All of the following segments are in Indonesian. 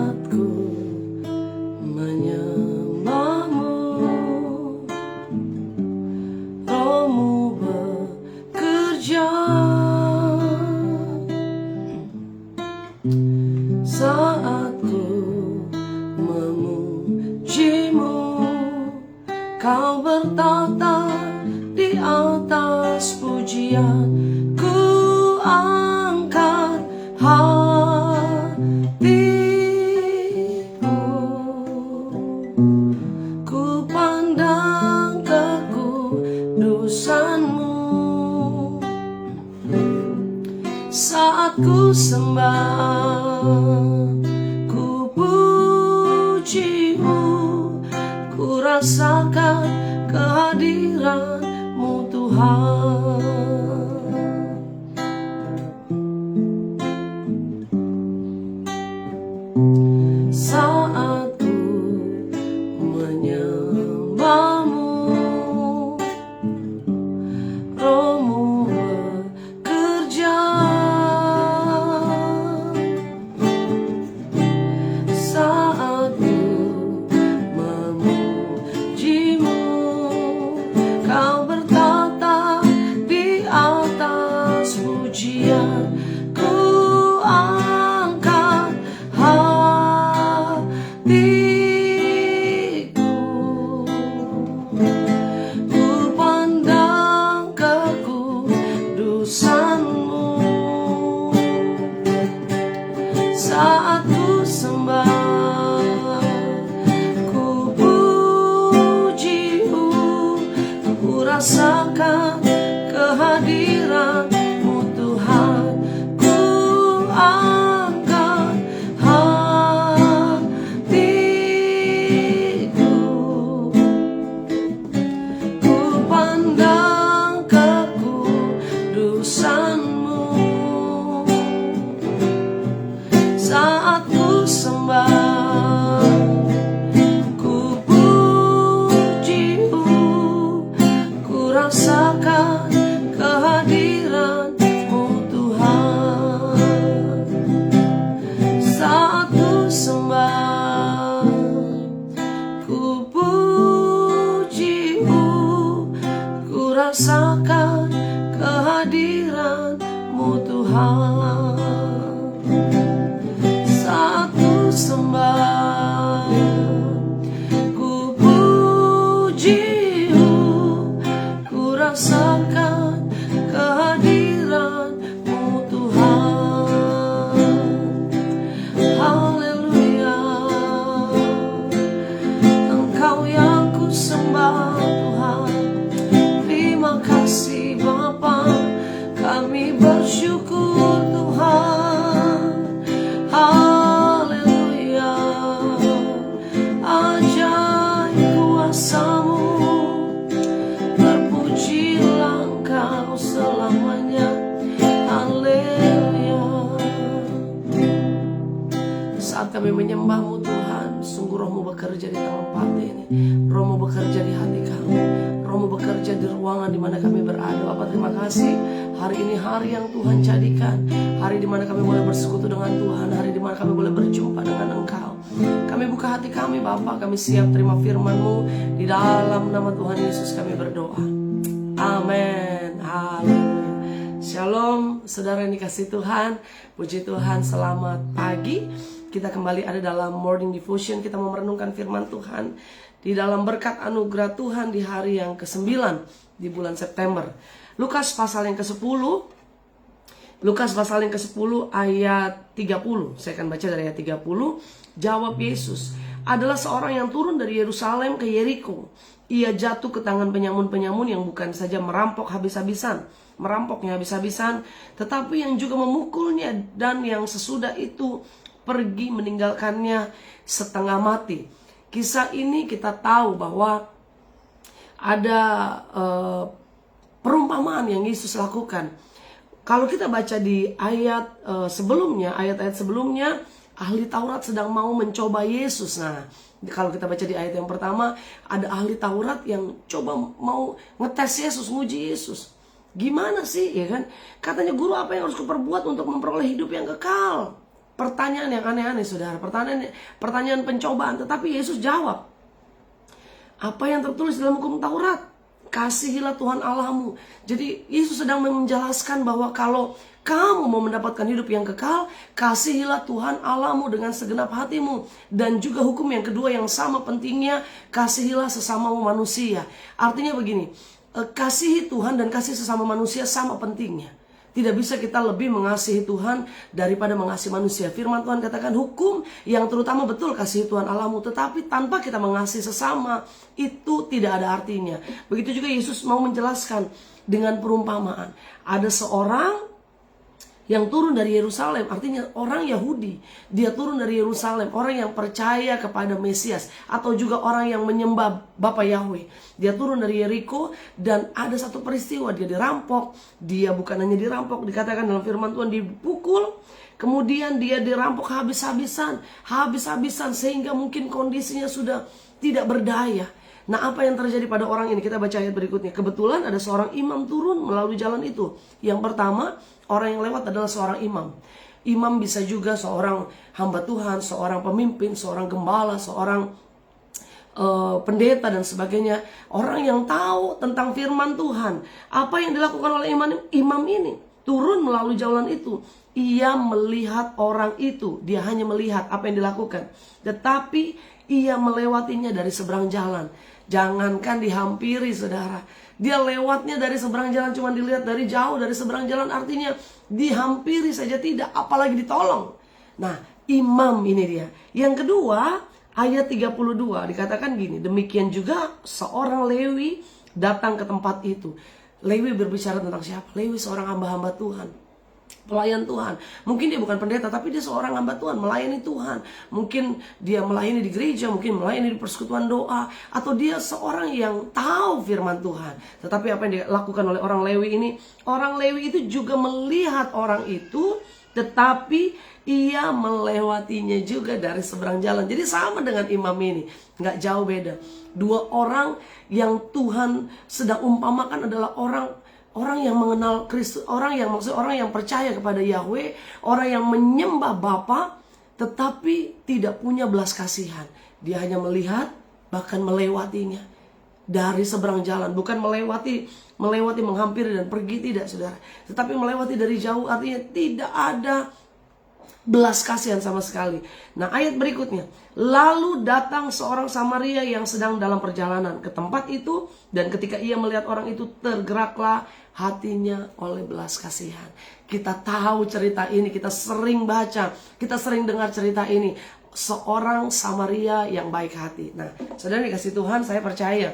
Saatku menyembahmu, Rohmu bekerja. Saatku memujimu, Kau bertata di atas pujian. Ku angkat hatiku, ku pandang kekudusanmu. Saat ku sembah, ku pujimu, ku rasakan kehadiran-Mu Tuhan. Saat ku menyembahmu, Rohmu bekerja. Saat ku memujimu, Kau bertata di atas pujian. Ku angkat hatiku, ku pandang kekudusan-Mu. Saat ku sembah, ku puji-Mu, ku rasakan kehadiran-Mu Tuhan. Ku angkat hatiku, ku pandang kekudusan-Mu. Saat ku sembah, ku puji-Mu, ku rasakan kehadiran-Mu Tuhan. Saat ku sembah, ku puji-Mu, ku rasakan kehadiran-Mu Tuhan. Saat ku sembah, ku puji-Mu, ku rasakan kehadiran-Mu Tuhan. Haleluya, Engkau yang ku sembah Tuhan. Terima kasih Bapa, kami bersyukur Tuhan. Haleluya, ajaib kuasa-Mu, terpujilah Engkau selamanya. Haleluya. Saat kami menyembah-Mu Tuhan, sungguh Roh-Mu bekerja di tempat ini. Roh-Mu bekerja di hati kami, Roh-Mu bekerja di ruangan di mana kami berada. Bapak, terima kasih. Hari ini hari yang Tuhan jadikan, hari di mana kami boleh bersekutu dengan Tuhan, hari di mana kami boleh berjumpa dengan Engkau. Kami buka hati kami Bapa, kami siap terima firman-Mu. Di dalam nama Tuhan Yesus kami berdoa. Amin. Haleluya. Shalom saudara yang dikasihi Tuhan. Puji Tuhan, selamat pagi. Kita kembali ada dalam Morning Devotion. Kita mau merenungkan firman Tuhan di dalam berkat anugerah Tuhan di hari yang ke-9 di bulan September. Lukas pasal yang ke-10, Lukas pasal yang ke-10 ayat 30. Saya akan baca dari ayat 30. Jawab Yesus, adalah seorang yang turun dari Yerusalem ke Yeriko. Ia jatuh ke tangan penyamun-penyamun yang bukan saja merampoknya habis-habisan, tetapi yang juga memukulnya, dan yang sesudah itu pergi meninggalkannya setengah mati. Kisah ini kita tahu bahwa ada perumpamaan yang Yesus lakukan. Kalau kita baca di ayat sebelumnya, ayat-ayat sebelumnya, ahli Taurat sedang mau mencoba Yesus. Nah, kalau kita baca di ayat yang pertama, ada ahli Taurat yang coba mau ngetes Yesus, nguji Yesus. Gimana sih, ya kan? Katanya, guru, apa yang harus kuperbuat untuk memperoleh hidup yang kekal? pertanyaan yang aneh-aneh saudara, pertanyaan pencobaan. Tetapi Yesus jawab, apa yang tertulis dalam hukum Taurat? Kasihilah Tuhan Allahmu. Jadi Yesus sedang menjelaskan bahwa kalau kamu mau mendapatkan hidup yang kekal, kasihilah Tuhan Allahmu dengan segenap hatimu. Dan juga hukum yang kedua yang sama pentingnya, kasihilah sesamamu manusia. Artinya begini, kasihi Tuhan dan kasih sesama manusia sama pentingnya. Tidak bisa kita lebih mengasihi Tuhan daripada mengasihi manusia. Firman Tuhan katakan hukum yang terutama betul kasihi Tuhan Allahmu. Tetapi tanpa kita mengasihi sesama, itu tidak ada artinya. Begitu juga Yesus mau menjelaskan dengan perumpamaan. Ada seorang yang turun dari Yerusalem, artinya orang Yahudi. Dia turun dari Yerusalem, orang yang percaya kepada Mesias, atau juga orang yang menyembah Bapa Yahweh. Dia turun dari Yeriko, dan ada satu peristiwa, dia dirampok. Dia bukan hanya dirampok, dikatakan dalam firman Tuhan dipukul. Kemudian dia dirampok habis-habisan, sehingga mungkin kondisinya sudah tidak berdaya. Nah, apa yang terjadi pada orang ini? Kita baca ayat berikutnya. Kebetulan ada seorang imam turun melalui jalan itu. Yang pertama, orang yang lewat adalah seorang imam. Imam bisa juga seorang hamba Tuhan, seorang pemimpin, seorang gembala, seorang pendeta dan sebagainya. Orang yang tahu tentang firman Tuhan. Apa yang dilakukan oleh imam ini? Turun melalui jalan itu. Ia melihat orang itu. Dia hanya melihat apa yang dilakukan. Tetapi ia melewatinya dari seberang jalan. Jangankan dihampiri saudara, dia lewatnya dari seberang jalan, cuma dilihat dari jauh dari seberang jalan, artinya dihampiri saja tidak, apalagi ditolong. Nah, imam ini dia. Yang kedua, ayat 32 dikatakan gini, demikian juga seorang Lewi datang ke tempat itu. Lewi berbicara tentang siapa? Lewi seorang hamba-hamba Tuhan, pelayan Tuhan. Mungkin dia bukan pendeta, tapi dia seorang hamba Tuhan, melayani Tuhan. Mungkin dia melayani di gereja, mungkin melayani di persekutuan doa, atau dia seorang yang tahu firman Tuhan. Tetapi apa yang dilakukan oleh orang Lewi ini? Orang Lewi itu juga melihat orang itu, tetapi ia melewatinya juga dari seberang jalan. Jadi sama dengan imam ini, nggak jauh beda. Dua orang yang Tuhan sedang umpamakan adalah orang yang mengenal Kristus, orang yang percaya kepada Yahweh, orang yang menyembah Bapa, tetapi tidak punya belas kasihan. Dia hanya melihat, bahkan melewatinya dari seberang jalan. Bukan melewati menghampiri dan pergi, tidak saudara. Tetapi melewati dari jauh, artinya tidak ada belas kasihan sama sekali. Nah, ayat berikutnya, lalu datang seorang Samaria yang sedang dalam perjalanan ke tempat itu, dan ketika ia melihat orang itu, tergeraklah hatinya oleh belas kasihan. Kita tahu cerita ini, kita sering baca, kita sering dengar cerita ini. Seorang Samaria yang baik hati. Nah, saudara dikasih Tuhan, saya percaya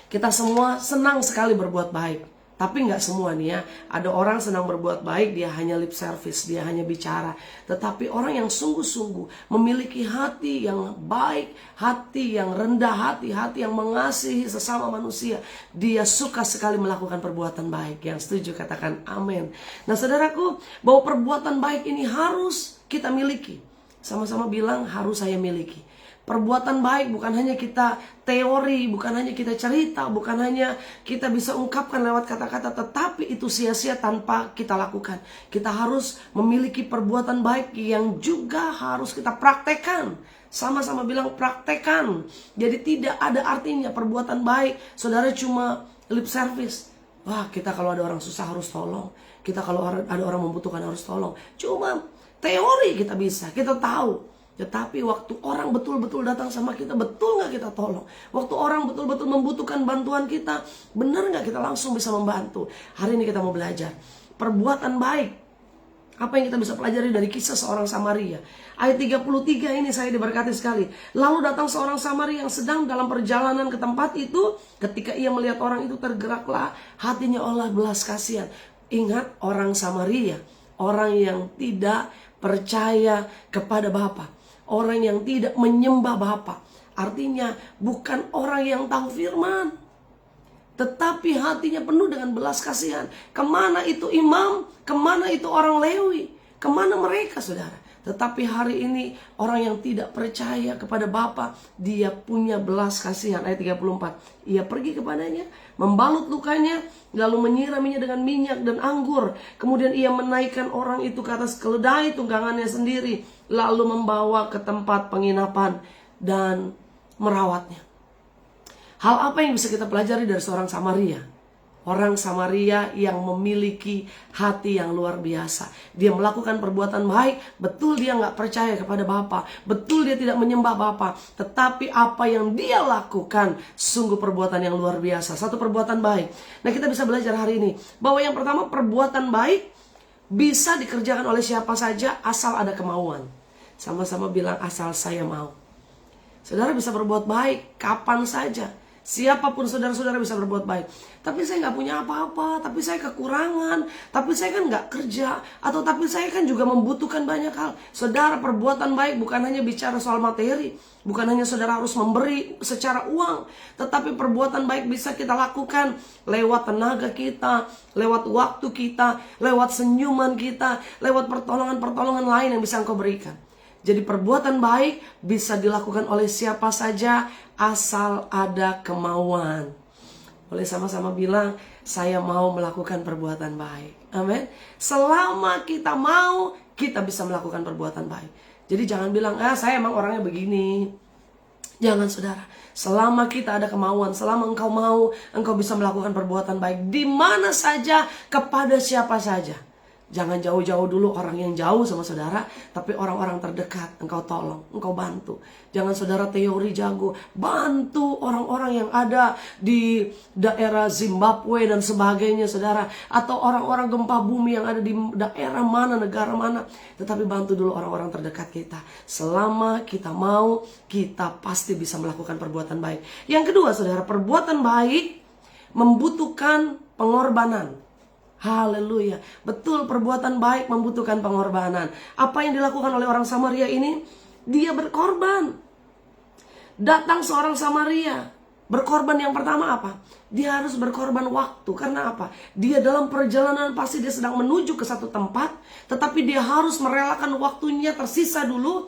kita semua senang sekali berbuat baik. Tapi nggak semua nih ya. Ada orang senang berbuat baik, dia hanya lip service, dia hanya bicara. Tetapi orang yang sungguh-sungguh memiliki hati yang baik, hati yang rendah hati, hati yang mengasihi sesama manusia, dia suka sekali melakukan perbuatan baik. Yang setuju katakan amin. Nah saudaraku, bahwa perbuatan baik ini harus kita miliki. Sama-sama bilang harus saya miliki. Perbuatan baik bukan hanya kita teori, bukan hanya kita cerita, bukan hanya kita bisa ungkapkan lewat kata-kata, tetapi itu sia-sia tanpa kita lakukan. Kita harus memiliki perbuatan baik yang juga harus kita praktekkan. Sama-sama bilang praktekkan. Jadi tidak ada artinya perbuatan baik saudara cuma lip service. Wah, kita kalau ada orang susah harus tolong. Kita kalau ada orang membutuhkan harus tolong. Cuma teori kita bisa, kita tahu. Tetapi waktu orang betul-betul datang sama kita, betul gak kita tolong? Waktu orang betul-betul membutuhkan bantuan kita, benar gak kita langsung bisa membantu? Hari ini kita mau belajar perbuatan baik. Apa yang kita bisa pelajari dari kisah seorang Samaria? Ayat 33 ini saya diberkati sekali. Lalu datang seorang Samaria yang sedang dalam perjalanan ke tempat itu. Ketika ia melihat orang itu, tergeraklah hatinya oleh belas kasihan. Ingat, orang Samaria, orang yang tidak percaya kepada Bapa, orang yang tidak menyembah Bapa. Artinya bukan orang yang tahu firman, tetapi hatinya penuh dengan belas kasihan. Kemana itu imam? Kemana itu orang Lewi? Kemana mereka saudara? Tetapi hari ini orang yang tidak percaya kepada Bapa, dia punya belas kasihan. Ayat 34. Ia pergi kepadanya, membalut lukanya, lalu menyiraminya dengan minyak dan anggur. Kemudian ia menaikkan orang itu ke atas keledai tunggangannya sendiri, lalu membawa ke tempat penginapan dan merawatnya. Hal apa yang bisa kita pelajari dari seorang Samaria? Orang Samaria yang memiliki hati yang luar biasa. Dia melakukan perbuatan baik. Betul dia nggak percaya kepada Bapa. Betul dia tidak menyembah Bapa. Tetapi apa yang dia lakukan sungguh perbuatan yang luar biasa. Satu perbuatan baik. Nah, kita bisa belajar hari ini bahwa yang pertama, perbuatan baik bisa dikerjakan oleh siapa saja asal ada kemauan. Sama-sama bilang, asal saya mau. Saudara bisa berbuat baik kapan saja. Siapapun saudara-saudara bisa berbuat baik. Tapi saya nggak punya apa-apa, tapi saya kekurangan, tapi saya kan nggak kerja, atau tapi saya kan juga membutuhkan banyak hal. Saudara, perbuatan baik bukan hanya bicara soal materi, bukan hanya saudara harus memberi secara uang, tetapi perbuatan baik bisa kita lakukan lewat tenaga kita, lewat waktu kita, lewat senyuman kita, lewat pertolongan-pertolongan lain yang bisa engkau berikan. Jadi perbuatan baik bisa dilakukan oleh siapa saja asal ada kemauan. Boleh sama-sama bilang, saya mau melakukan perbuatan baik. Amin. Selama kita mau, kita bisa melakukan perbuatan baik. Jadi jangan bilang, saya emang orangnya begini. Jangan, saudara. Selama kita ada kemauan, selama engkau mau, engkau bisa melakukan perbuatan baik di mana saja, kepada siapa saja. Jangan jauh-jauh dulu orang yang jauh sama saudara, tapi orang-orang terdekat engkau tolong, engkau bantu. Jangan saudara teori jago, bantu orang-orang yang ada di daerah Zimbabwe dan sebagainya, saudara. Atau orang-orang gempa bumi yang ada di daerah mana, negara mana. Tetapi bantu dulu orang-orang terdekat kita. Selama kita mau, kita pasti bisa melakukan perbuatan baik. Yang kedua, saudara, perbuatan baik membutuhkan pengorbanan. Haleluya. Betul, perbuatan baik membutuhkan pengorbanan. Apa yang dilakukan oleh orang Samaria ini? Dia berkorban. Datang seorang Samaria. Berkorban yang pertama apa? Dia harus berkorban waktu. Karena apa? Dia dalam perjalanan pasti dia sedang menuju ke satu tempat. Tetapi dia harus merelakan waktunya tersita dulu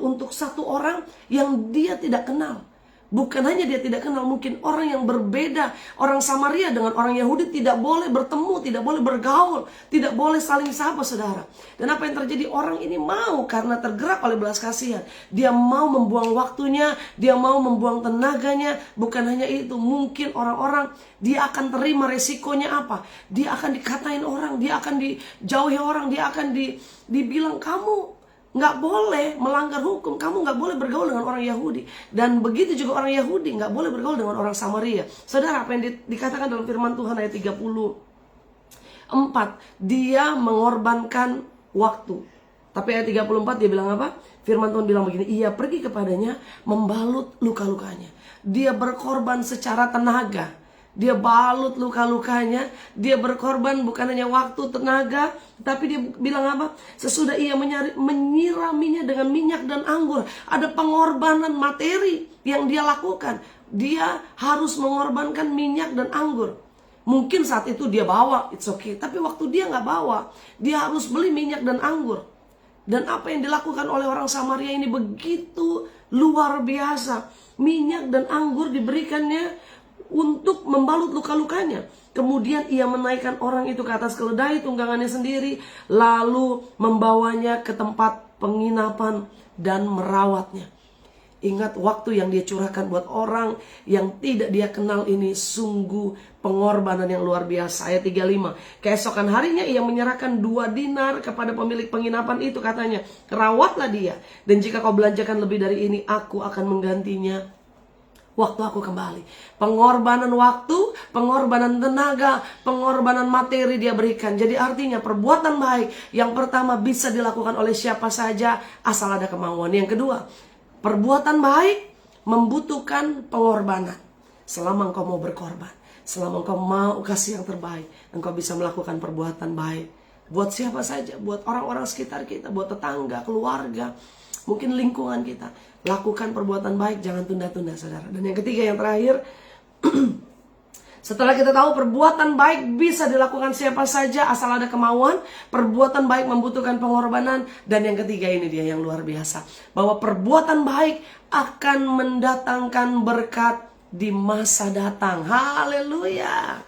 untuk satu orang yang dia tidak kenal. Bukan hanya dia tidak kenal, mungkin orang yang berbeda. Orang Samaria dengan orang Yahudi tidak boleh bertemu, tidak boleh bergaul, tidak boleh saling sapa, saudara. Dan apa yang terjadi? Orang ini mau karena tergerak oleh belas kasihan. Dia mau membuang waktunya, dia mau membuang tenaganya. Bukan hanya itu, mungkin orang-orang dia akan terima resikonya apa? Dia akan dikatain orang, dia akan dijauhi orang, dia akan dibilang kamu nggak boleh melanggar hukum, kamu nggak boleh bergaul dengan orang Yahudi. Dan begitu juga orang Yahudi nggak boleh bergaul dengan orang Samaria. Saudara, apa yang dikatakan dalam firman Tuhan ayat 34, dia mengorbankan waktu. Tapi ayat 34 dia bilang apa? Firman Tuhan bilang begini, ia pergi kepadanya membalut luka-lukanya. Dia berkorban secara tenaga. Dia balut luka-lukanya. Dia berkorban bukan hanya waktu, tenaga, tapi dia bilang apa? Sesudah ia menyiraminya dengan minyak dan anggur. Ada pengorbanan materi yang dia lakukan. Dia harus mengorbankan minyak dan anggur. Mungkin saat itu dia bawa, it's okay. Tapi waktu dia nggak bawa, dia harus beli minyak dan anggur. Dan apa yang dilakukan oleh orang Samaria ini begitu luar biasa. Minyak dan anggur diberikannya untuk membalut luka-lukanya. Kemudian ia menaikkan orang itu ke atas keledai tunggangannya sendiri, lalu membawanya ke tempat penginapan dan merawatnya. Ingat, waktu yang dia curahkan buat orang yang tidak dia kenal ini sungguh pengorbanan yang luar biasa. Ayat 35. Keesokan harinya ia menyerahkan 2 dinar kepada pemilik penginapan itu, katanya, rawatlah dia, dan jika kau belanjakan lebih dari ini, aku akan menggantinya waktu aku kembali. Pengorbanan waktu, pengorbanan tenaga, pengorbanan materi dia berikan. Jadi artinya perbuatan baik yang pertama bisa dilakukan oleh siapa saja asal ada kemauan. Yang kedua, perbuatan baik membutuhkan pengorbanan. Selama engkau mau berkorban, selama engkau mau kasih yang terbaik, engkau bisa melakukan perbuatan baik. Buat siapa saja, buat orang-orang sekitar kita, buat tetangga, keluarga, mungkin lingkungan kita. Lakukan perbuatan baik, jangan tunda-tunda, saudara. Dan yang ketiga, yang terakhir, Setelah kita tahu perbuatan baik bisa dilakukan siapa saja asal ada kemauan, perbuatan baik membutuhkan pengorbanan, dan yang ketiga ini dia yang luar biasa, bahwa perbuatan baik akan mendatangkan berkat di masa datang. Haleluya.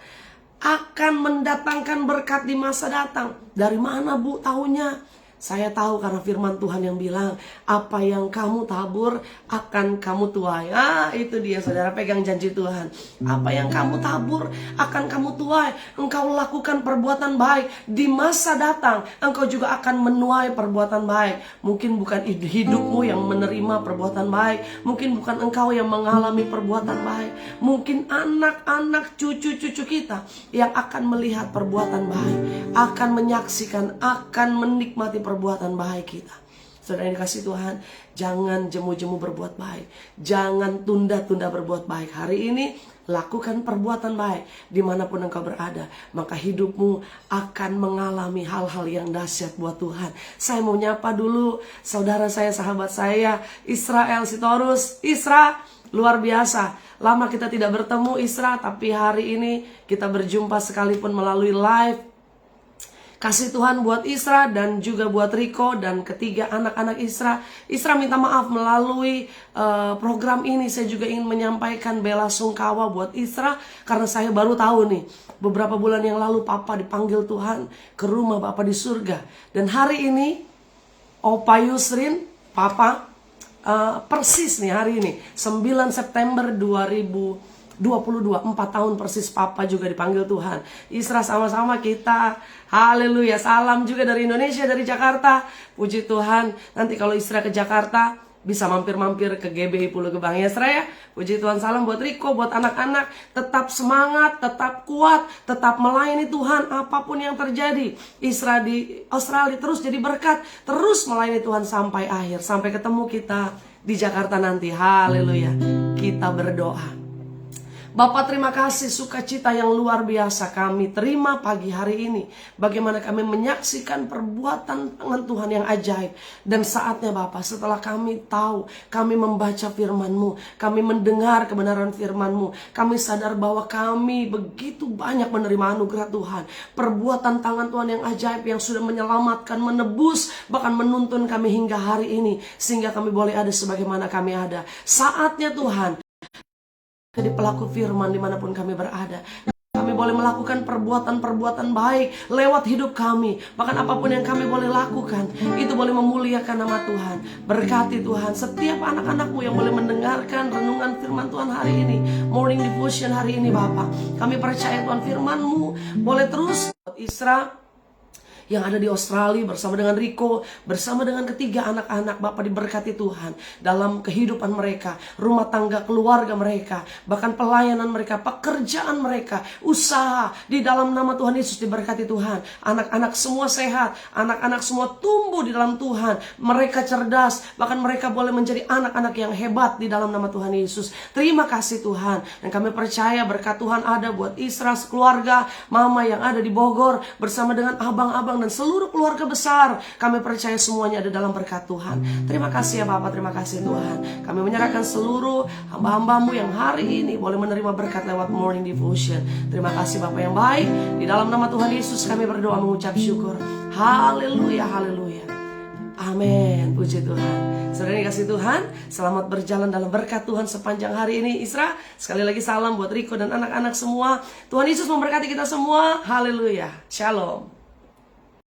Akan mendatangkan berkat di masa datang. Dari mana Bu tahunya? Saya tahu karena firman Tuhan yang bilang, apa yang kamu tabur akan kamu tuai. Itu dia saudara, pegang janji Tuhan. Apa yang kamu tabur akan kamu tuai. Engkau lakukan perbuatan baik, di masa datang engkau juga akan menuai perbuatan baik. Mungkin bukan hidupmu yang menerima perbuatan baik, mungkin bukan engkau yang mengalami perbuatan baik, mungkin anak-anak cucu-cucu kita yang akan melihat perbuatan baik, akan menyaksikan, akan menikmati perbuatan baik kita. Saudara yang dikasih Tuhan, jangan jemu-jemu berbuat baik, jangan tunda-tunda berbuat baik. Hari ini lakukan perbuatan baik dimanapun engkau berada, maka hidupmu akan mengalami hal-hal yang dahsyat buat Tuhan. Saya mau nyapa dulu saudara saya, sahabat saya, Israel Sitorus. Isra, luar biasa, lama kita tidak bertemu Isra, tapi hari ini kita berjumpa sekalipun melalui live. Kasih Tuhan buat Isra dan juga buat Riko dan ketiga anak-anak Isra. Isra minta maaf melalui program ini. Saya juga ingin menyampaikan bela sungkawa buat Isra, karena saya baru tahu nih, beberapa bulan yang lalu Papa dipanggil Tuhan ke rumah Papa di surga. Dan hari ini Opa Yusrin, Papa, persis nih hari ini 9 September 2022, 4 tahun persis Papa juga dipanggil Tuhan. Isra, sama-sama kita. Haleluya. Salam juga dari Indonesia, dari Jakarta. Puji Tuhan. Nanti kalau Isra ke Jakarta bisa mampir-mampir ke GBI Pulau Gebang ya Isra ya. Puji Tuhan. Salam buat Riko, buat anak-anak. Tetap semangat, tetap kuat, tetap melayani Tuhan apapun yang terjadi. Isra di Australia terus jadi berkat, terus melayani Tuhan sampai akhir, sampai ketemu kita di Jakarta nanti. Haleluya. Kita berdoa. Bapak, terima kasih sukacita yang luar biasa kami terima pagi hari ini. Bagaimana kami menyaksikan perbuatan tangan Tuhan yang ajaib. Dan saatnya Bapak, setelah kami tahu, kami membaca firman-Mu, kami mendengar kebenaran firman-Mu, kami sadar bahwa kami begitu banyak menerima anugerah Tuhan. Perbuatan tangan Tuhan yang ajaib yang sudah menyelamatkan, menebus, bahkan menuntun kami hingga hari ini, sehingga kami boleh ada sebagaimana kami ada. Saatnya Tuhan, jadi pelaku firman dimanapun kami berada. Kami boleh melakukan perbuatan-perbuatan baik lewat hidup kami. Bahkan apapun yang kami boleh lakukan, itu boleh memuliakan nama Tuhan. Berkati Tuhan setiap anak-anak-Mu yang boleh mendengarkan renungan firman Tuhan hari ini, Morning Devotion hari ini Bapak. Kami percaya Tuhan firman-Mu boleh terus. Isra yang ada di Australia bersama dengan Riko, bersama dengan ketiga anak-anak, Bapak diberkati Tuhan dalam kehidupan mereka, rumah tangga keluarga mereka, bahkan pelayanan mereka, pekerjaan mereka, usaha, di dalam nama Tuhan Yesus diberkati Tuhan. Anak-anak semua sehat, anak-anak semua tumbuh di dalam Tuhan, mereka cerdas, bahkan mereka boleh menjadi anak-anak yang hebat di dalam nama Tuhan Yesus. Terima kasih Tuhan, dan kami percaya berkat Tuhan ada buat Isra keluarga, Mama yang ada di Bogor, bersama dengan abang-abang dan seluruh keluarga besar. Kami percaya semuanya ada dalam berkat Tuhan. Terima kasih ya Bapak, terima kasih Tuhan. Kami menyerahkan seluruh hamba-hamba-Mu yang hari ini boleh menerima berkat lewat Morning Devotion. Terima kasih Bapak yang baik. Di dalam nama Tuhan Yesus kami berdoa mengucap syukur. Haleluya, haleluya. Amin, puji Tuhan. Saudara yang kasih Tuhan, selamat berjalan dalam berkat Tuhan sepanjang hari ini. Isra, sekali lagi salam buat Riko dan anak-anak semua. Tuhan Yesus memberkati kita semua. Haleluya, shalom.